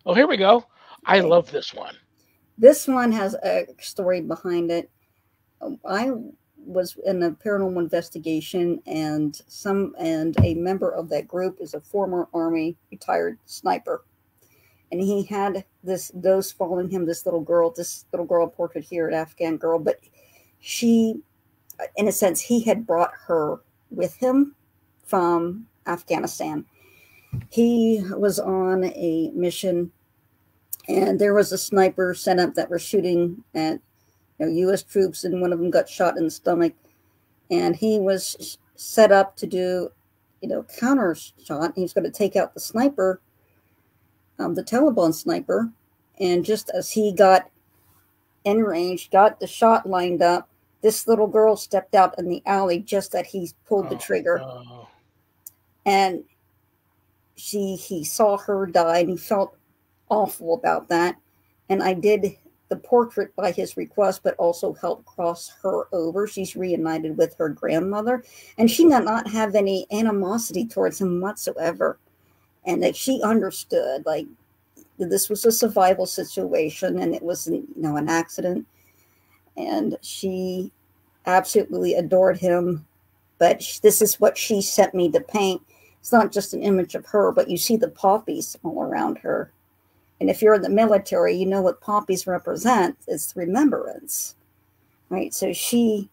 Oh, here we go. I love this one. This one has a story behind it. I was in a paranormal investigation, and a member of that group is a former Army retired sniper. And he had those following him, this little girl portrait here, an Afghan girl, but she, in a sense, he had brought her with him from Afghanistan. He was on a mission, and there was a sniper sent up that was shooting at U.S. troops, and one of them got shot in the stomach, and he was set up to do counter shot. He was going to take out the sniper, the Taliban sniper, and just as he got in range, got the shot lined up, this little girl stepped out in the alley just as he pulled the trigger. And he saw her die, and he felt awful about that. And I did the portrait by his request, but also helped cross her over. She's reunited with her grandmother, and she did not have any animosity towards him whatsoever. And that she understood, like, this was a survival situation, and it was an accident. And she absolutely adored him. But this is what she sent me to paint. It's not just an image of her, but you see the poppies all around her. And if you're in the military, you know what poppies represent. It's remembrance, right? So she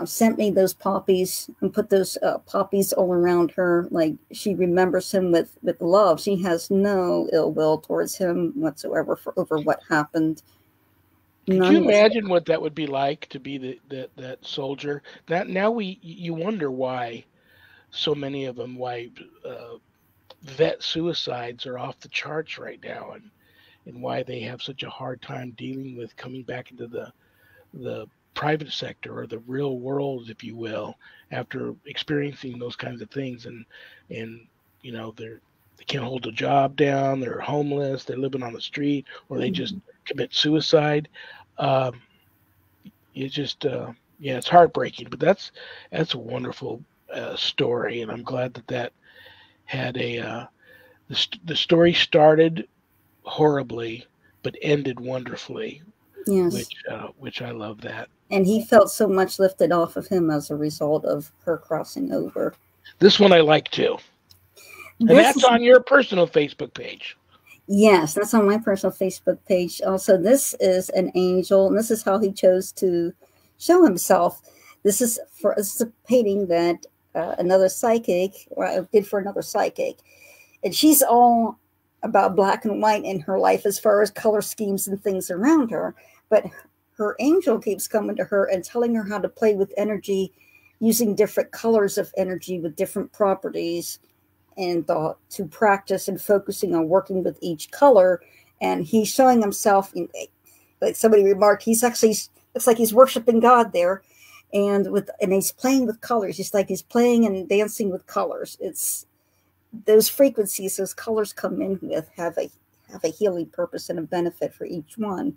sent me those poppies and put those poppies all around her. Like, she remembers him with love. She has no ill will towards him whatsoever over what happened. Could you None was. imagine what that would be like to be that soldier? That now you wonder why so many of them, why vet suicides are off the charts right now, and why they have such a hard time dealing with coming back into the private sector or the real world, if you will, after experiencing those kinds of things, and they can't hold a job down, they're homeless, they're living on the street, or they just commit suicide. Um, it's just yeah, it's heartbreaking, but that's a wonderful story, and I'm glad that had the story started horribly but ended wonderfully, Yes. which I love that. And he felt so much lifted off of him as a result of her crossing over. This one I like too, and This that's is, on your personal Facebook page. yes, that's on my personal Facebook page. Also, this is an angel, and this is how he chose to show himself. This is a painting that another psychic, or I did for another psychic, and she's all about black and white in her life as far as color schemes and things around her. But her angel keeps coming to her and telling her how to play with energy using different colors of energy with different properties, and to practice and focusing on working with each color. And he's showing himself, like somebody remarked, he's actually, looks like he's worshiping God there. And he's playing with colors. He's playing and dancing with colors. It's those frequencies, those colors come in with have a healing purpose and a benefit for each one.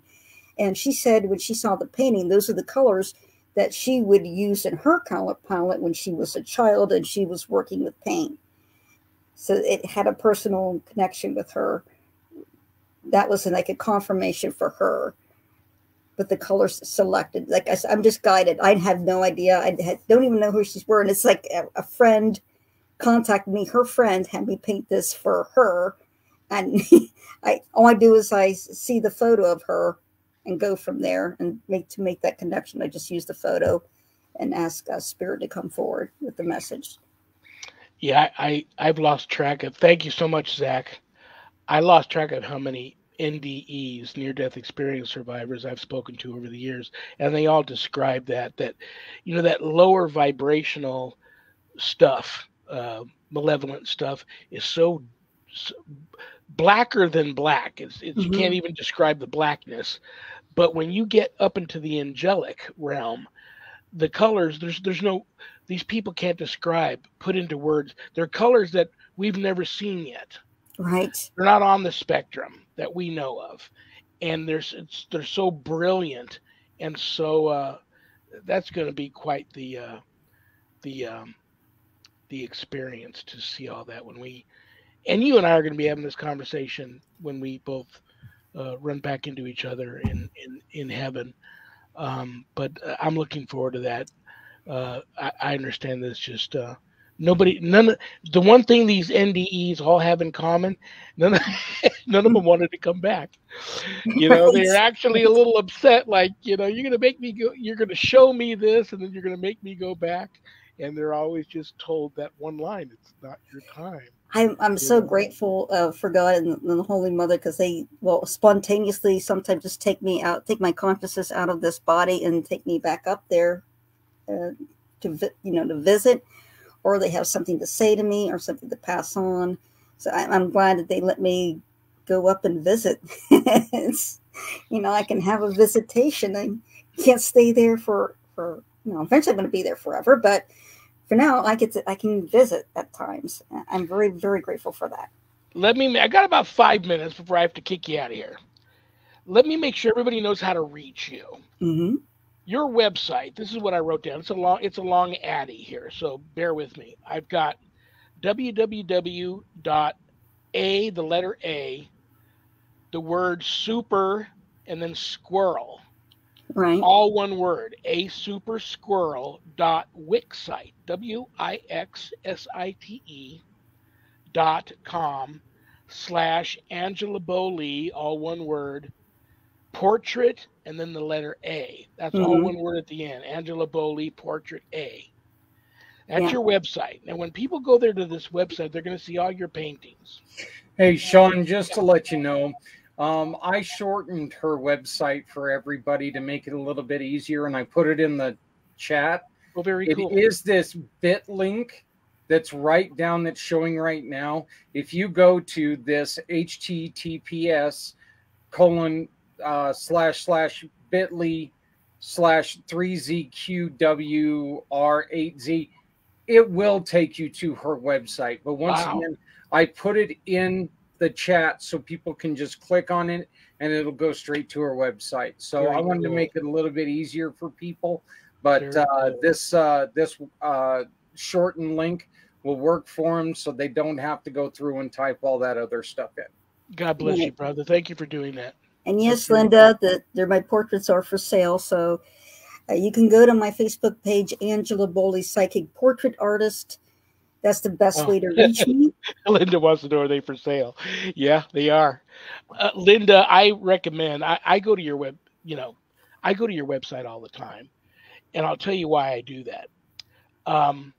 And she said when she saw the painting, those are the colors that she would use in her color palette when she was a child and she was working with paint. So it had a personal connection with her. That was like a confirmation for her. But the colors selected, like I said, I'm just guided. I have no idea. Don't even know who she's were. And it's like a friend contacted me. Her friend had me paint this for her. And all I do is I see the photo of her and go from there and make that connection. I just use the photo and ask Spirit to come forward with the message. Yeah, I've lost track of. Thank you so much, Zach. I lost track of how many NDEs, near death experience survivors, I've spoken to over the years, and they all describe that lower vibrational stuff, malevolent stuff, is so blacker than black. You can't even describe the blackness. But when you get up into the angelic realm, the colors, there's no, these people can't describe, put into words. They're colors that we've never seen yet. Right. They're not on the spectrum that we know of, and they're so brilliant, and so that's going to be quite the the experience to see all that when we, and you and I are going to be having this conversation when we both run back into each other in heaven. But I'm looking forward to that. I understand this just none of the one thing these NDEs all have in common, none of, none of them wanted to come back. They're Right. actually a little upset, like, you're gonna make me go, you're gonna show me this, and then you're gonna make me go back. And they're always just told that one line, it's not your time. I'm You so know? grateful for God and the Holy Mother, because they will spontaneously sometimes just take me out, take my consciousness out of this body and take me back up there uh, to visit, or they have something to say to me or something to pass on. So I'm glad that they let me go up and visit. I can have a visitation. I can't stay there for eventually I'm going to be there forever, but for now I can visit at times. I'm very, very grateful for that. I got about 5 minutes before I have to kick you out of here. Let me make sure everybody knows how to reach you. Mm-hmm. Your website, this is what I wrote down. It's a long addy here, so bear with me. I've got www.a, the letter A, the word super, and then squirrel. Right. All one word, a super squirrel dot wixsite, WIXSITE .com. Angela Bowley, all one word, portrait, and then the letter A. That's all Mm-hmm. one word at the end. Angela Bowley, portrait A. That's Yeah. your website. Now, when people go there to this website, they're going to see all your paintings. Hey, Shawn, just to let you know, I shortened her website for everybody to make it a little bit easier, and I put it in the chat. Well, very It cool. is this bit link that's right down that's showing right now. If you go to this https colon / bit.ly / 3ZQWR8Z, it will take you to her website. But once Wow. again, I put it in the chat so people can just click on it and it'll go straight to her website. So Very I wanted to cool. make it a little bit easier for people. But Very cool. this shortened link will work for them so they don't have to go through and type all that other stuff in. God bless you, brother. Thank you for doing that. And yes, That's very Linda, my portraits are for sale. So you can go to my Facebook page, Angela Bowley, Psychic Portrait Artist. That's the best Oh. way to reach me. Linda wants to know, are they for sale? Yeah, they are. Linda, I recommend. I go to your web. I go to your website all the time, and I'll tell you why I do that. Um,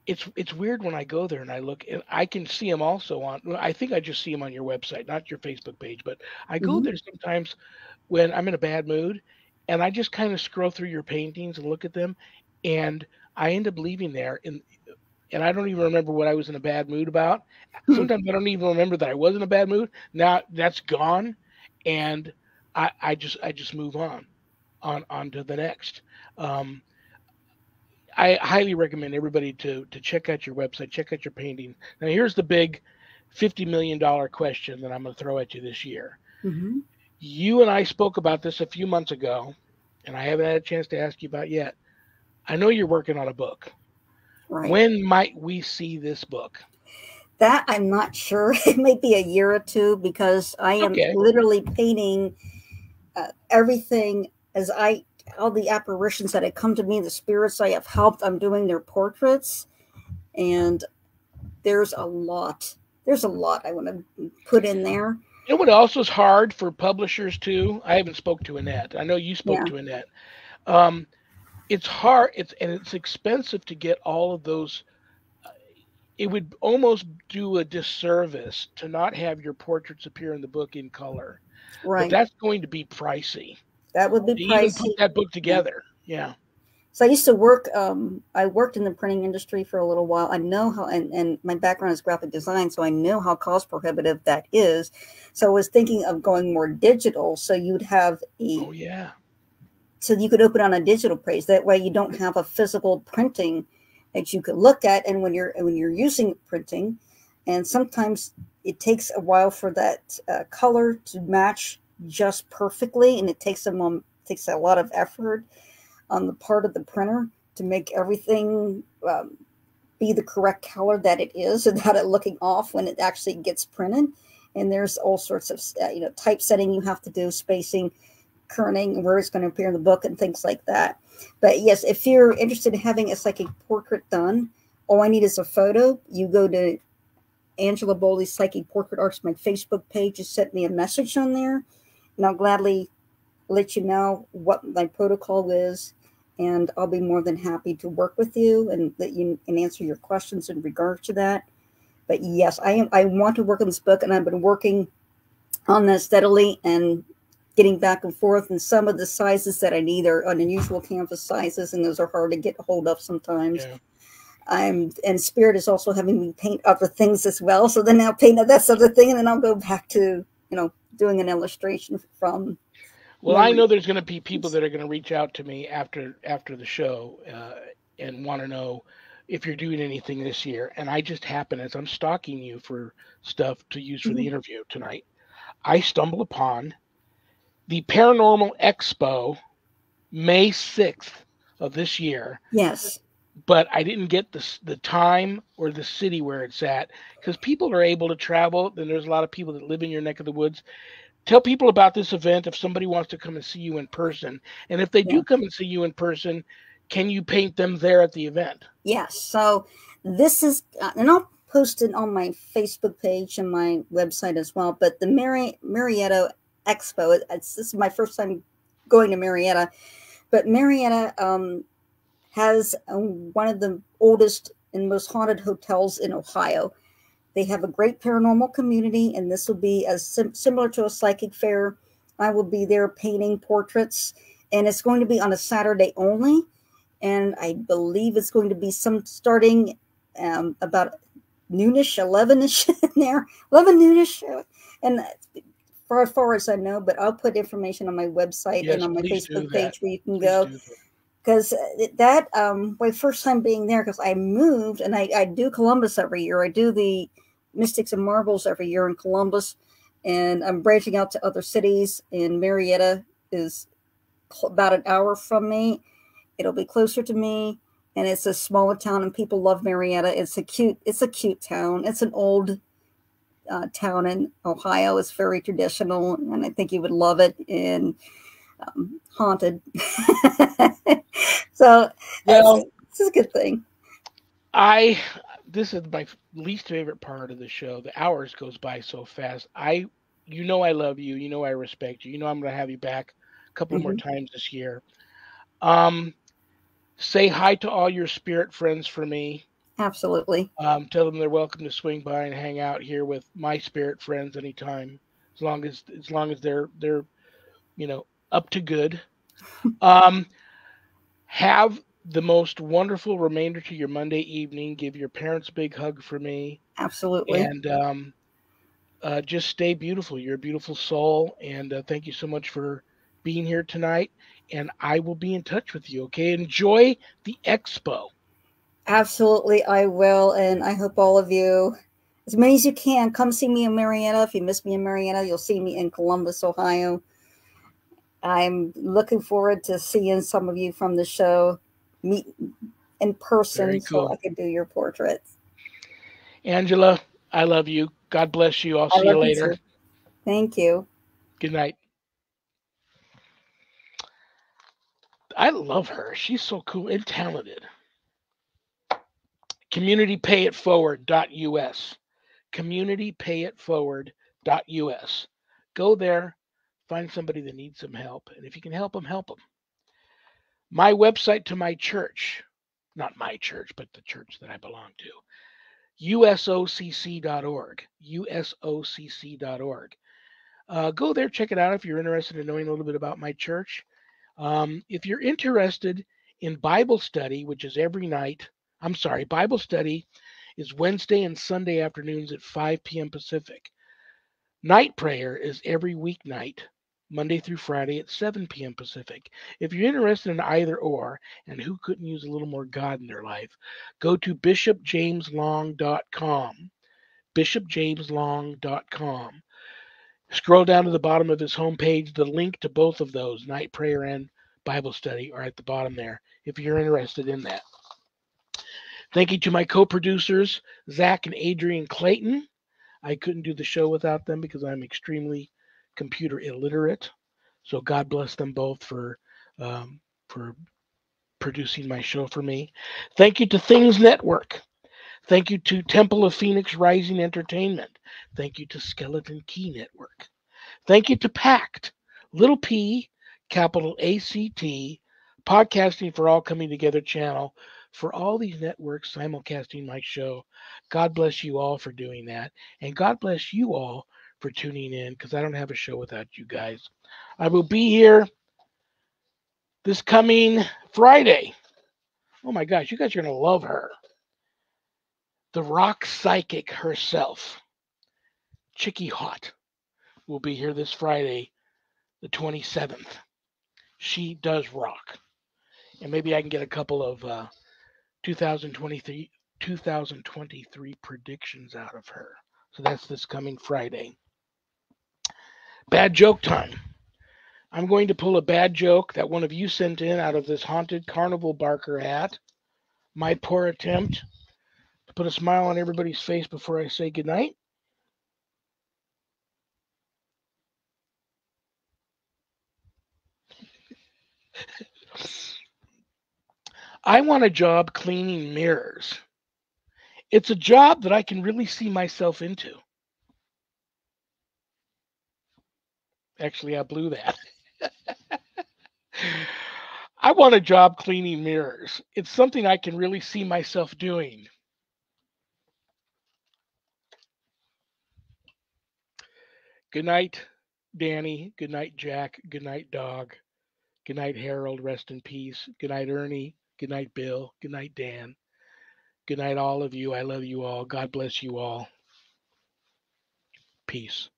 it's weird when I go there and I look, and I can see them also on. I think I just see them on your website, not your Facebook page. But I go Mm-hmm. there sometimes when I'm in a bad mood, and I just kind of scroll through your paintings and look at them, and I end up leaving there, and I don't even remember what I was in a bad mood about. Sometimes I don't even remember that I was in a bad mood. Now that's gone, and I just move on to the next. Um, I highly recommend everybody to check out your website, check out your painting. Now here's the big $50 million question that I'm going to throw at you this year. Mm-hmm. You and I spoke about this a few months ago, and I haven't had a chance to ask you about yet. I know you're working on a book. Right. When might we see this book? That I'm not sure. It may be a year or two because I am literally painting everything all the apparitions that have come to me, the spirits I have helped, I'm doing their portraits. And there's a lot I want to put in there. You know what else is hard for publishers too? I haven't spoke to Annette. I know you spoke Yeah. to Annette. It's hard. It's expensive to get all of those. It would almost do a disservice to not have your portraits appear in the book in color. Right. But that's going to be pricey. That would be to pricey. Even put that book together. Yeah. So I used to work. I worked in the printing industry for a little while. I know how, and my background is graphic design, so I know how cost prohibitive that is. So I was thinking of going more digital. So you'd have Oh yeah. So you could open on a digital page. That way, you don't have a physical printing that you could look at. And when you're using printing, and sometimes it takes a while for that color to match just perfectly, and it takes a lot of effort on the part of the printer to make everything be the correct color that it is without it looking off when it actually gets printed. And there's all sorts of typesetting you have to do, spacing, kerning, where it's going to appear in the book and things like that. But yes, if you're interested in having a psychic portrait done, all I need is a photo. You go to Angela Bowley Psychic Portrait Arts, my Facebook page. Just send me a message on there, and I'll gladly let you know what my protocol is, and I'll be more than happy to work with you and let you and answer your questions in regard to that. But yes, I want to work on this book, and I've been working on that steadily and getting back and forth. And some of the sizes that I need are unusual canvas sizes, and those are hard to get a hold of sometimes. Yeah. And Spirit is also having me paint other things as well. So then I'll paint that other thing, and then I'll go back to doing an illustration from. Well, I know there's going to be people that are going to reach out to me after the show and want to know if you're doing anything this year. And I just happen, as I'm stalking you for stuff to use for the interview tonight, I stumble upon the Paranormal Expo, May 6th of this year. Yes. But I didn't get the time or the city where it's at, because people are able to travel. Then there's a lot of people that live in your neck of the woods. Tell people about this event if somebody wants to come and see you in person. And if they do come and see you in person, can you paint them there at the event? Yes. So this is, and I'll posted on my Facebook page and my website as well. But the Marietta Expo, this is my first time going to Marietta, but Marietta has one of the oldest and most haunted hotels in Ohio. They have a great paranormal community, and this will be as similar to a psychic fair. I will be there painting portraits, and it's going to be on a Saturday only. And I believe it's going to be starting about noonish, 11ish in there, 11 noonish. And for as far as I know, but I'll put information on my website and on my Facebook page where you can go. Because that, my first time being there, because I moved, and I do Columbus every year. I do the Mystics and Marvels every year in Columbus, and I'm branching out to other cities, and Marietta is about an hour from me. It'll be closer to me, and it's a smaller town, and people love Marietta. It's a cute town. It's an old town in Ohio. It's very traditional, and I think you would love it. And haunted. So well, this is a good thing. This is my least favorite part of the show. The hours goes by so fast. I love you. You know I respect you. You know I'm going to have you back a couple more times this year. Say hi to all your spirit friends for me. Absolutely. Tell them they're welcome to swing by and hang out here with my spirit friends anytime, as long as they're up to good. Have the most wonderful remainder to your Monday evening. Give your parents a big hug for me. Absolutely. And just stay beautiful. You're a beautiful soul. And thank you so much for being here tonight. And I will be in touch with you. Okay. Enjoy the expo. Absolutely, I will. And I hope all of you, as many as you can, come see me in Marietta. If you miss me in Marietta, you'll see me in Columbus, Ohio. I'm looking forward to seeing some of you from the show meet in person so I can do your portraits. Angela, I love you. God bless you. I'll see you later. You. Thank you. Good night. I love her. She's so cool and talented. CommunityPayItForward.us. CommunityPayItForward.us. Go there, find somebody that needs some help, and if you can help them, help them. My website to my church, not my church, but the church that I belong to, usocc.org. usocc.org. Go there, check it out if you're interested in knowing a little bit about my church. If you're interested in Bible study, which is every night, Bible study is Wednesday and Sunday afternoons at 5 p.m. Pacific. Night prayer is every weeknight, Monday through Friday at 7 p.m. Pacific. If you're interested in either or, and who couldn't use a little more God in their life, go to bishopjameslong.com. bishopjameslong.com. Scroll down to the bottom of his homepage. The link to both of those, night prayer and Bible study, are at the bottom there if you're interested in that. Thank you to my co-producers, Zach and Adrian Clayton. I couldn't do the show without them because I'm extremely computer illiterate. So God bless them both for producing my show for me. Thank you to Things Network. Thank you to Temple of Phoenix Rising Entertainment. Thank you to Skeleton Key Network. Thank you to PACT, little p, capital ACT, Podcasting for All Coming Together channel, for all these networks simulcasting my show. God bless you all for doing that. And God bless you all for tuning in, because I don't have a show without you guys. I will be here this coming Friday. Oh my gosh, you guys are going to love her. The rock psychic herself, Chicky Hot, will be here this Friday, the 27th. She does rock. And maybe I can get a couple of 2023 predictions out of her. So that's this coming Friday. Bad joke time. I'm going to pull a bad joke that one of you sent in out of this haunted carnival barker hat. My poor attempt to put a smile on everybody's face before I say goodnight. I want a job cleaning mirrors. It's a job that I can really see myself into. Actually, I blew that. I want a job cleaning mirrors. It's something I can really see myself doing. Good night, Danny. Good night, Jack. Good night, Dog. Good night, Harold. Rest in peace. Good night, Ernie. Good night, Bill. Good night, Dan. Good night, all of you. I love you all. God bless you all. Peace.